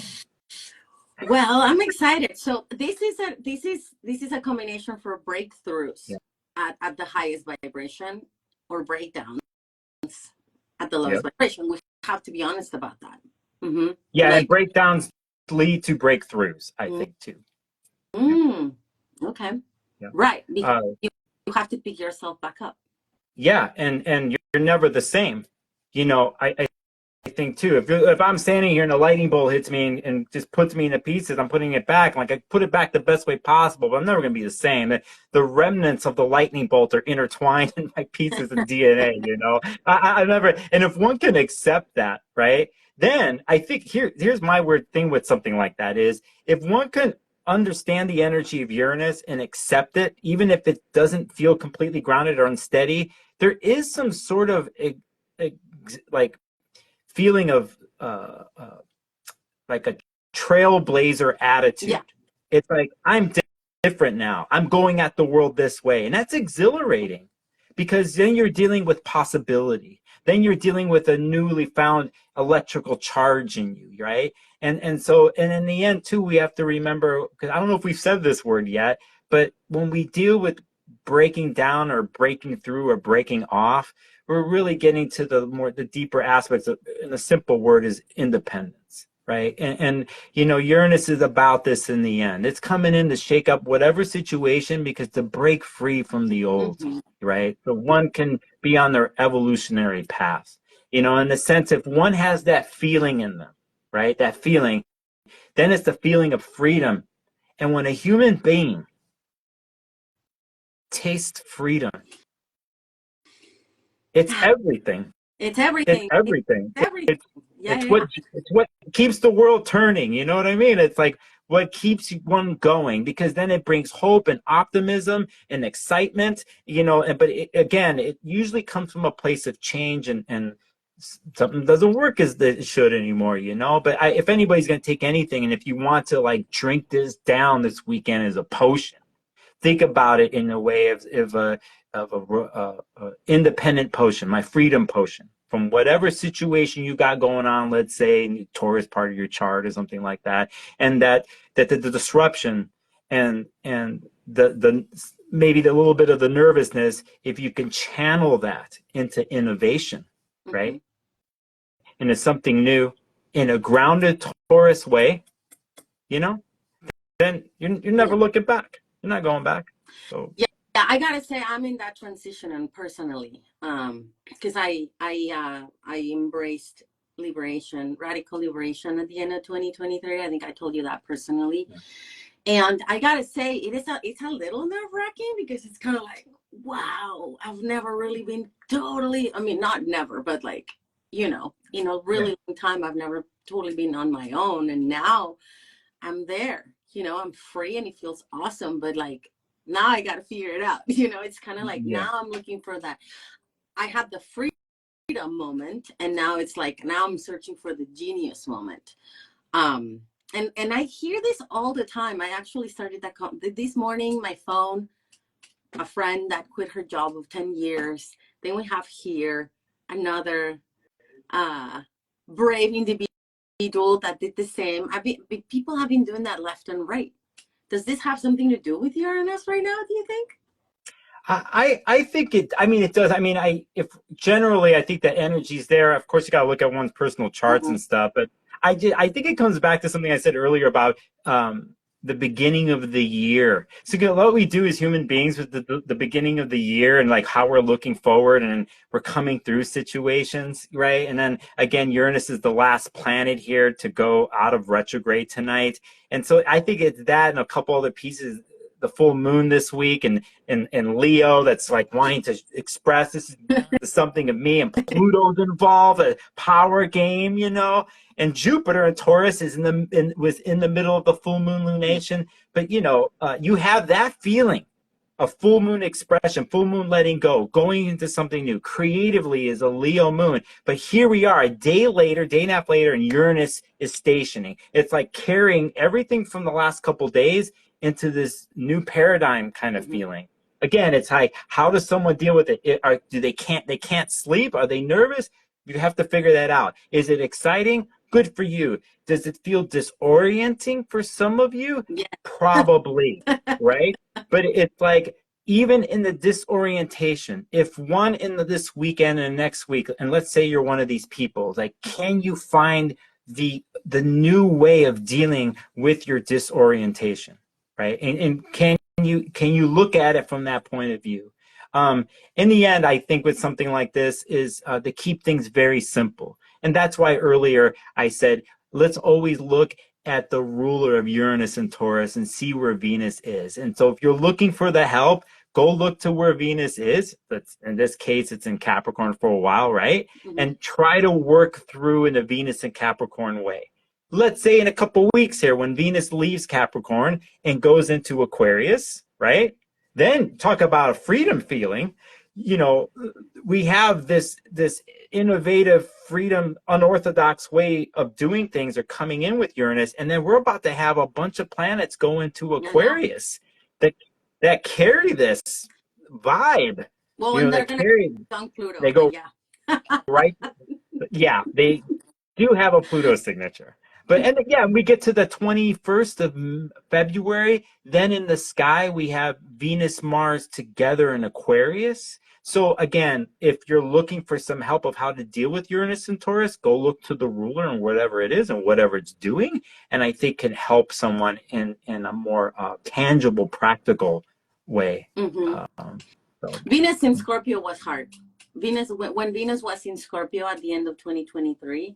Well, I'm excited. So this is a combination for breakthroughs yeah. at the highest vibration or breakdowns at the Yeah. lowest vibration. We have to be honest about that. Mm-hmm. Yeah, and Like, breakdowns lead to breakthroughs, I think too. Yeah. okay, Yeah. right. Because Uh, you have to pick yourself back up. yeah, and you're never the same. I think too. If I'm standing here and a lightning bolt hits me and just puts me into pieces, I'm putting it back. Like I put it back the best way possible, but I'm never going to be the same. The remnants of the lightning bolt are intertwined in my pieces of DNA. I never. And if one can accept that, right, then I think here's my weird thing with something like that is if one can understand the energy of Uranus and accept it, even if it doesn't feel completely grounded or unsteady, there is some sort of like feeling of like a trailblazer attitude. Yeah. It's like I'm different now. I'm going at the world this way, and that's exhilarating because then you're dealing with possibility. Then you're dealing with a newly found electrical charge in you, right? And in the end too, we have to remember because I don't know if we've said this word yet, but when we deal with breaking down or breaking through or breaking off, we're really getting to the deeper aspects of, and the simple word is independence, right? And Uranus is about this in the end. It's coming in to shake up whatever situation because to break free from the old, Mm-hmm. right? So one can be on their evolutionary path. In the sense if one has that feeling in them, right? That feeling, then it's the feeling of freedom. And when a human being tastes freedom, it's everything. It's It's everything. It's everything. everything. It's Yeah, it's yeah, what yeah. it's what keeps the world turning. You know what I mean? It's like what keeps one going because then it brings hope and optimism and excitement. But again, it usually comes from a place of change and something doesn't work as it should anymore. But if anybody's gonna take anything, and if you want to like drink this down this weekend as a potion, think about it in a way of a independent potion, my freedom potion from whatever situation you got going on. Let's say Taurus part of your chart or something like that, and that the disruption and the maybe the little bit of the nervousness, if you can channel that into innovation, Mm-hmm. right, into something new in a grounded Taurus way, you know, then you're Yeah. never looking back. You're not going back. So Yeah, yeah, I gotta say I'm in that transition and personally, because I embraced liberation, radical liberation at the end of 2023. I think I told you that personally, yeah. and I gotta say it's a little nerve wracking because it's kind of like, wow, I've never really been totally. I mean, not never, but like Yeah. really long time. I've never totally been on my own, and now I'm there. I'm free and it feels awesome, but like now I got to figure it out. It's kind of like Yeah. now I'm looking for that. I had the freedom moment, and now it's like now I'm searching for the genius moment. And I hear this all the time. I actually started that this morning. My phone, a friend that quit her job of 10 years. Then we have here another brave individual that did the same. People have been doing that left and right. Does this have something to do with Uranus right now, do you think? I think it. I mean, it does. I mean, if generally I think that energy's there. Of course, you got to look at one's personal charts Mm-hmm. and stuff. But I think it comes back to something I said earlier about the beginning of the year. So what we do as human beings with the beginning of the year and like how we're looking forward and we're coming through situations, right? And then again, Uranus is the last planet here to go out of retrograde tonight, and so I think it's that and a couple other pieces the full moon this week, and Leo that's like wanting to express this is something of me, and Pluto's involved, a power game, you know, and Jupiter in Taurus is was in the middle of the full moon lunation. But you know, you have that feeling of full moon expression, full moon letting go, going into something new. Creatively is a Leo moon. But here we are, a day later, day and a half later, and Uranus is stationing. It's like carrying everything from the last couple days into this new paradigm kind of feeling. Again, it's like, how does someone deal with it? They can't sleep? Are they nervous? You have to figure that out. Is it exciting? Good for you. Does it feel disorienting for some of you? Yeah. Probably, right? But it's like, even in the disorientation, if one in this weekend and next week, and let's say you're one of these people, like, can you find the new way of dealing with your disorientation, right? And can you look at it from that point of view? In the end, I think with something like this is to keep things very simple. And that's why earlier I said, let's always look at the ruler of Uranus and Taurus and see where Venus is. And so if you're looking for the help, go look to where Venus is. That's, in this case, it's in Capricorn for a while, right? And try to work through in a Venus and Capricorn way. Let's say in a couple weeks here, when Venus leaves Capricorn and goes into Aquarius, right? Then talk about a freedom feeling. You know, we have this innovative, freedom, unorthodox way of doing things are coming in with Uranus, and then we're about to have a bunch of planets go into Aquarius that carry this vibe. Well, you know, they're going to Pluto. They go yeah. right. Yeah, they do have a Pluto signature. But and yeah, we get to the 21st of February. Then in the sky, we have Venus, Mars together in Aquarius. So again, if you're looking for some help of how to deal with Uranus and Taurus, go look to the ruler and whatever it is and whatever it's doing. And I think can help someone in a more tangible, practical way. Venus in Scorpio was hard. When Venus was in Scorpio at the end of 2023,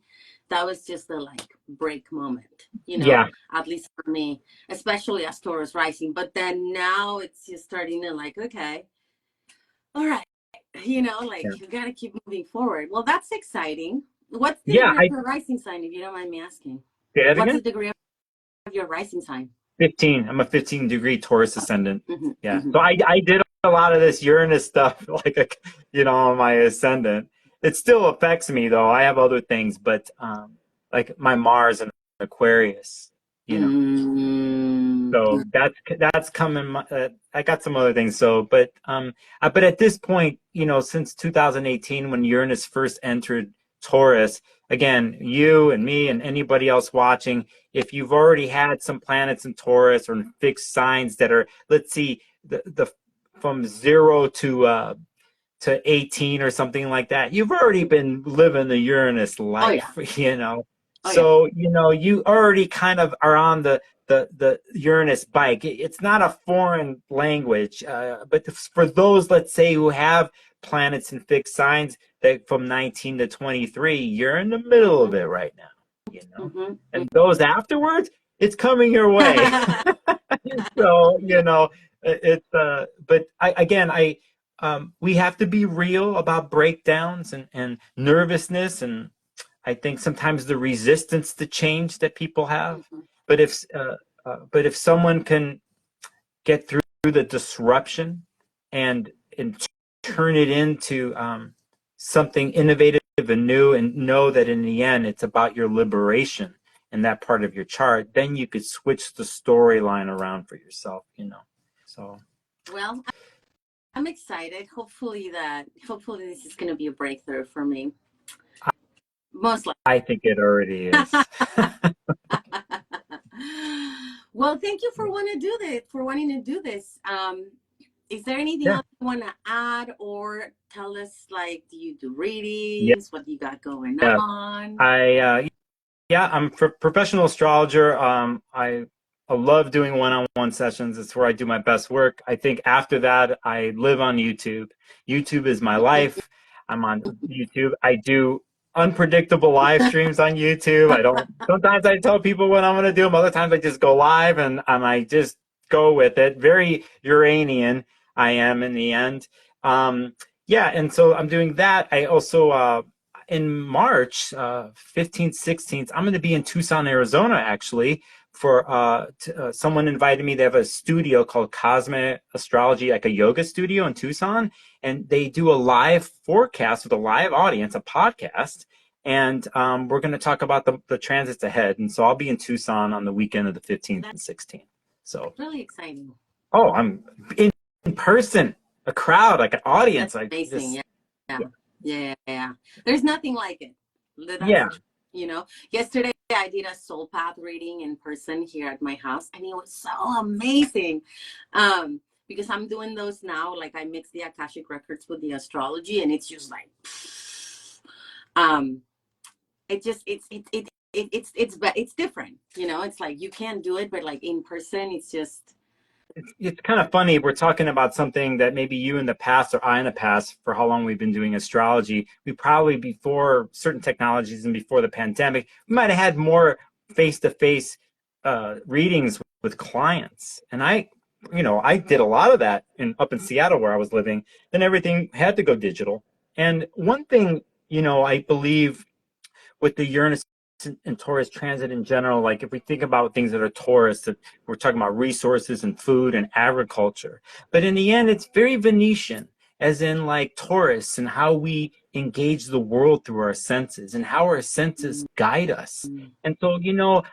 that was just a like break moment, you know, at least for me, especially as Taurus rising. But then now it's just starting to like, okay, all right, you know, like you got to keep moving forward. Well, that's exciting. What's the degree of your rising sign, if you don't mind me asking? What's the degree of your rising sign? 15. I'm a 15-degree Taurus ascendant. So I did a lot of this Uranus stuff, like, you know, on my ascendant. It still affects me though. I have other things, but like my Mars and Aquarius, you know. So that's coming. I got some other things. So, but at this point, you know, since 2018, when Uranus first entered Taurus, again, you and me and anybody else watching, if you've already had some planets in Taurus or in fixed signs that are, let's see, the from 0 to 18 or something like that, you've already been living the Uranus life, you know. So, you know, you already kind of are on the Uranus bike. It's not a foreign language, but for those, let's say, who have planets in fixed signs that from 19 to 23, you're in the middle of it right now, you know. And those afterwards, it's coming your way. So, you know, it's but we have to be real about breakdowns and nervousness, and I think sometimes the resistance to change that people have. But if someone can get through the disruption and turn it into something innovative and new, and know that in the end it's about your liberation in that part of your chart, then you could switch the storyline around for yourself, you know. So, well, I'm excited. Hopefully this is going to be a breakthrough for me. Most likely. I think it already is. Well, thank you for wanting to do this. Is there anything else you want to add or tell us? Like, do you do readings? What do you got going on? I'm a professional astrologer. I love doing one-on-one sessions. It's where I do my best work. I think after that, I live on YouTube. YouTube is my life. I'm on YouTube. I do unpredictable live streams on YouTube. Sometimes I tell people what I'm going to do them. Other times I just go live and I just go with it. Very Uranian I am in the end. Yeah, and so I'm doing that. I also in March 15th, 16th, I'm going to be in Tucson, Arizona, actually, for someone invited me. They have a studio called Cosmic Astrology, like a yoga studio in Tucson, and they do a live forecast with a live audience, a podcast, and we're going to talk about the transits ahead. And so I'll be in Tucson on the weekend of the 15th and 16th. So really exciting. oh, I'm in person, a crowd, like an audience. That's I amazing. just Yeah. There's nothing like it. yeah. That's, yesterday I did a soul path reading in person here at my house, and it was so amazing. Because I'm doing those now, like I mix the Akashic records with the astrology, and it's just like, it's different. It's like you can't do it, but like in person, it's just. It's kind of funny. We're talking about something that maybe you in the past or I in the past, for how long we've been doing astrology. We probably, before certain technologies and before the pandemic, we might have had more face-to-face readings with clients. And I did a lot of that up in Seattle where I was living. Then everything had to go digital. And one thing, I believe with the Uranus and Taurus transit in general, like if we think about things that are Taurus, that we're talking about resources and food and agriculture. But in the end, it's very Venetian, as in like Taurus, and how we engage the world through our senses and how our senses guide us. And so,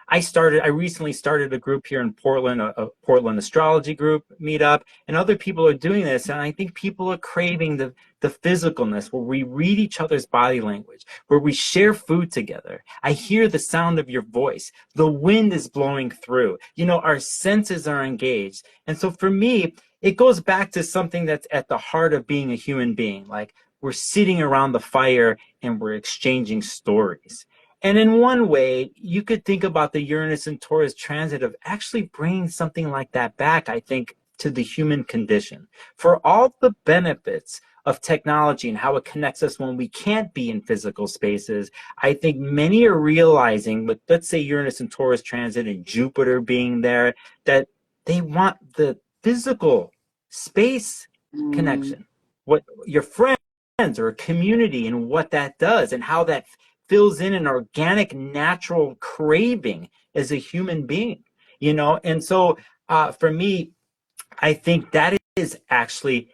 I recently started a group here in Portland, a Portland astrology group meetup, and other people are doing this. And I think people are craving the physicalness, where we read each other's body language, where we share food together. I hear the sound of your voice. The wind is blowing through. Our senses are engaged. And so for me, it goes back to something that's at the heart of being a human being. Like we're sitting around the fire and we're exchanging stories. And in one way, you could think about the Uranus and Taurus transit of actually bringing something like that back, I think, to the human condition. For all the benefits of technology and how it connects us when we can't be in physical spaces, I think many are realizing, with let's say Uranus and Taurus transit and Jupiter being there, that they want the physical space connection. What your friends or a community and what that does and how that fills in an organic, natural craving as a human being, And so for me, I think that is actually,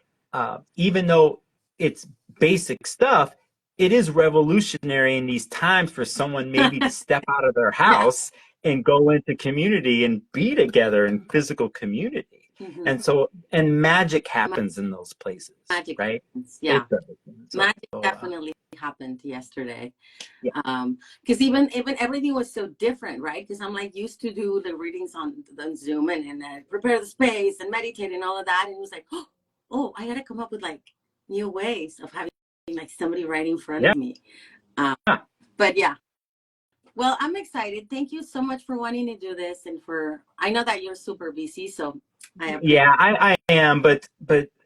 even though it's basic stuff, it is revolutionary in these times for someone maybe to step out of their house and go into community and be together in physical community. And so, and magic happens in those places, Magic right? happens, yeah. So, magic definitely happened yesterday. Yeah. Because even everything was so different, right? Because I'm like used to do the readings on Zoom and prepare the space and meditate and all of that, and it was like, oh, I gotta come up with like new ways of having like somebody right in front of me. But yeah, well, I'm excited. Thank you so much for wanting to do this, and I know that you're super busy, so I am, but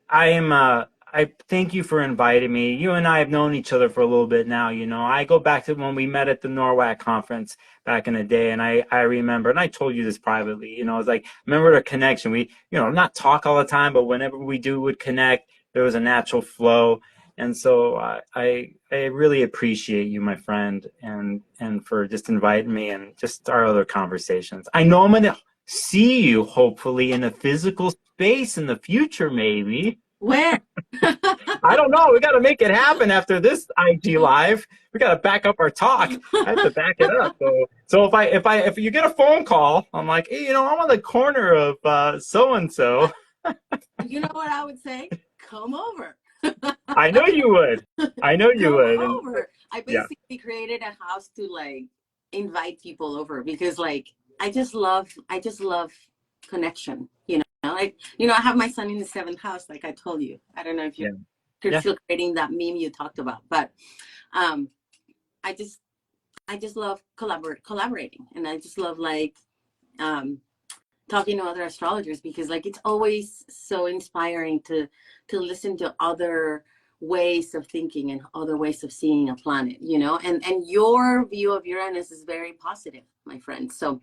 I am I thank you for inviting me. You and I have known each other for a little bit now, I go back to when we met at the NORWAC conference back in the day, and I remember, and I told you this privately, it's like, remember the connection. We, not talk all the time, but whenever we would connect, there was a natural flow. And so I really appreciate you, my friend, and for just inviting me and just our other conversations. I know I'm going to see you hopefully in a physical space in the future, maybe. Where? I don't know. We got to make it happen after this IG live. We got to back up our talk. I have to back it up. So if you get a phone call, I'm like, hey, I'm on the corner of so and so. You know what I would say? Come over. I know you would. I know you would. Come over. I basically created a house to like invite people over because like I just love connection. Like I have my son in the 7th house, like I told you. I don't know if you're still creating that meme you talked about, but I just love collaborating, and I just love like talking to other astrologers because like it's always so inspiring to listen to other ways of thinking and other ways of seeing a planet, and your view of Uranus is very positive, my friend. So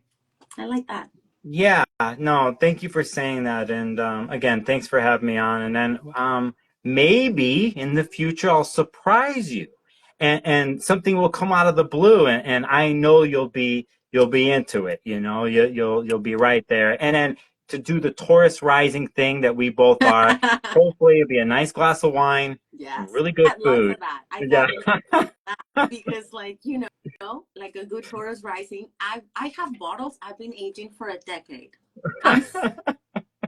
I like that. Yeah, no, thank you for saying that. And again, thanks for having me on. And then maybe in the future I'll surprise you, and something will come out of the blue, and I know you'll be into it. You know, you'll be right there. And then to do the Taurus rising thing that we both are, hopefully it'll be a nice glass of wine, some Yes, really good I had lots food. of that. I Yeah. got because like like a good Taurus rising. I have bottles I've been aging for a decade. I'm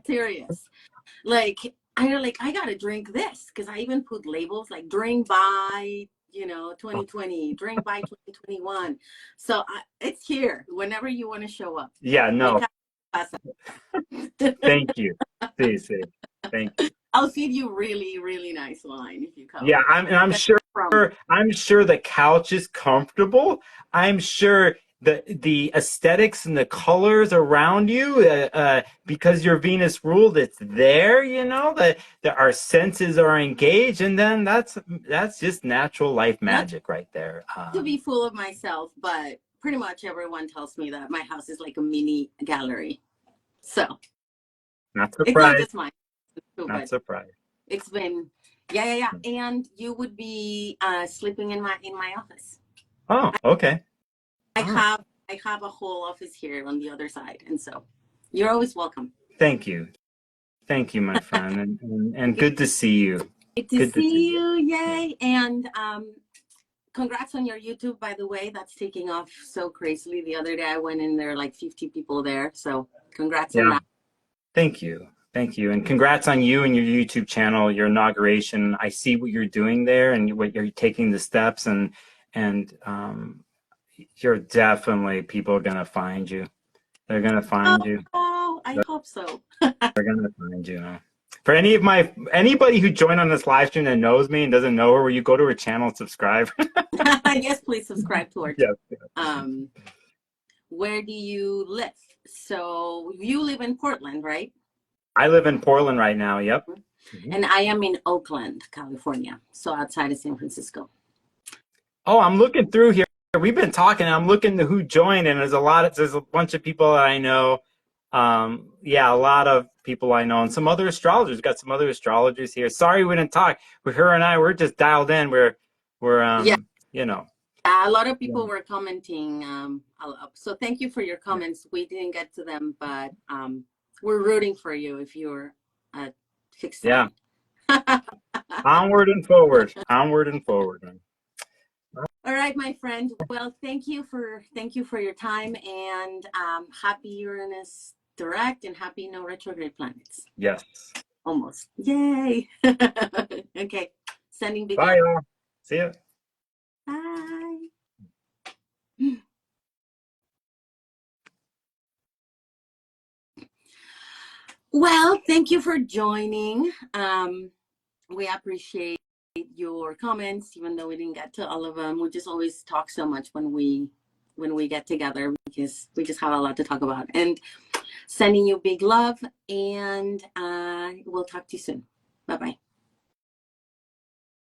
serious. Like I gotta drink this because I even put labels like drink by 2020, drink by 2021. So it's here whenever you want to show up. Yeah, Me no, casa. thank you. See, see. Thank you. I'll feed you really, really nice wine if you come. Yeah, I'm That's sure from the couch is comfortable. I'm sure the aesthetics and the colors around you, because you're Venus ruled, it's there. You know that our senses are engaged, and then that's just natural life not magic right there. to be full of myself, but pretty much everyone tells me that my house is like a mini gallery. So Not it's not surprised. just mine, too, Not but surprised. it's been yeah. And you would be sleeping in my office. Oh, okay. I Oh, have I have a whole office here on the other side, and so you're always welcome. thank you, thank you, my friend, and Good good to see you. to Good to see see you. you, Yeah. yay! And congrats on your YouTube, by the way. That's taking off so crazily. The other day I went in there like 50 people there. So congrats on Yeah. that. Thank you. Thank you. And congrats on you and your YouTube channel, your inauguration. I see what you're doing there and what you're taking the steps, and you're definitely, people are gonna find you. They're gonna find you. Oh, I hope so. They're gonna find you. For anybody who joined on this live stream that knows me and doesn't know her, will you go to her channel and subscribe? Yes, please subscribe to our Yes. um where do you live? So you live in Portland, right? I live in Portland right now. Yep. Mhm. And I am in Oakland, California, so outside of San Francisco. Oh, I'm looking through here. We've been talking. And I'm looking to who joined, and there's a bunch of people that I know. Yeah, a lot of people I know, and some other astrologers. Got some other astrologers here. Sorry we didn't talk. But her and I, we're just dialed in. We're Yeah, you know. a lot of Yeah. people were commenting. So thank you for your comments. We didn't get to them, but we're rooting for you if you're a fixed Yeah. sign. Onward and forward. Onward and forward. All right, my friend. Well, thank you for your time, and happy Uranus direct and happy no retrograde planets. Yes. Almost. Yay. Okay. Sending big Bye, love. y'all. See ya. Bye. Well, thank you for joining. We appreciate your comments, even though we didn't get to all of them. We just always talk so much when we get together because we just have a lot to talk about. And sending you big love, and we'll talk to you soon. Bye-bye.